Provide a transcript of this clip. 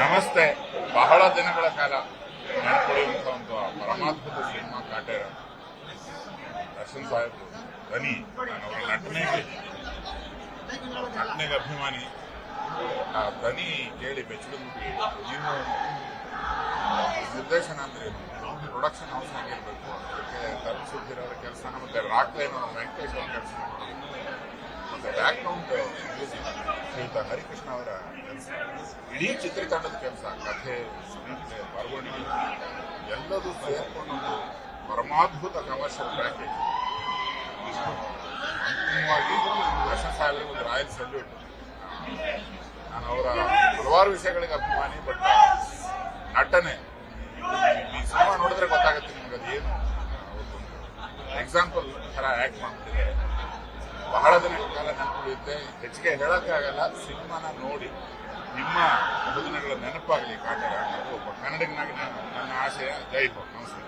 ನಮಸ್ತೆ. ಬಹಳ ದಿನಗಳ ಕಾಲ ನೆನಪುಳಿಯುವಂತ ಒಂದು ಪರಮಾದ್ಭುತ ಸಿನಿಮಾ ಕಾಟೇರ. ದರ್ಶನ್ ಸಾಹೇಬ್ ಧ್ವನಿ, ನಾನು ಅವರ ನಟನೆಗೆ ಅಭಿಮಾನಿ. ಆ ಧ್ವನಿ ಕೇಳಿ ಬೆಚ್ಚುಡುಮುಟ್ಟಿ. ನೀವು ನಿರ್ದೇಶನ ಅಂದ್ರೆ ಪ್ರೊಡಕ್ಷನ್ ಹೌಸ್ ಆಗಿರ್ಬೇಕು. ಅದಕ್ಕೆ ಧರ್ಮ ಸುದ್ದಿರ ಅವರ ಕೆಲಸ, ಮತ್ತೆ ರಾಕ್ಲೈನ್ ವೆಂಕಟೇಶ್ ಅವರ ಕೆಲಸ, ಮತ್ತೆ ಬ್ಯಾಕ್ ಗ್ರೌಂಡ್ ಮ್ಯೂಸಿಕ್ ಶ್ರೀಯುತ ಹರಿಕೃಷ್ಣ ಅವರ ಕೆಲಸ, ಇಡೀ ಚಿತ್ರತಂಡದ ಕೆಲಸ, ಕಥೆ, ಸ್ಕ್ರೀನ್ ಪ್ಲೇ, ಬರವಣಿಗೆ ಎಲ್ಲದೂ ಸೇರ್ಕೊಂಡೊಂದು ಪರಮಾದ್ಭುತ ಕಮರ್ಷಿಯಲ್ ಪ್ಯಾಕೇಜ್. ಅಂತಿಮವಾಗಿ ದರ್ಶನ್ ಸಾಹೇಬರಿಗೆ ಒಂದು ರಾಯಲ್ ಸಲ್ಯೂಟ್. ನಾನು ಅವರ ಹಲವಾರು ವಿಷಯಗಳಿಗೆ ಅಭಿಮಾನಿ, ಬಟ್ ನಟನೆ ಈ ಸಿನಿಮಾ ನೋಡಿದ್ರೆ ಗೊತ್ತಾಗುತ್ತೆ ನಿಮ್ಗೆ ಅದೇನು ಎಕ್ಸಾಂಪಲ್ ತರ ಆಕ್ಟ್ ಮಾಡ್ತಿದ್ದಾರೆ. ಬಹಳ ದಿನಗಳ ಕಾಲ ನೆನಪುಳಿಯುತ್ತೆ. ಹೆಚ್ಚಿಗೆ ಹೇಳಕ್ಕಾಗಲ್ಲ. ಸಿನಿಮಾನ ನೋಡಿ ನಿಮ್ಮ ಬಹುದಿನಗಳ ನೆನಪಾಗಲಿ ಕಾಟೇರ ಅನ್ನೋದು ಒಬ್ಬ ಕನ್ನಡಿಗನಾಗಿ ನನ್ನ ಆಶಯ. ಜೈ ಹೋ. ನಮಸ್ಕಾರ.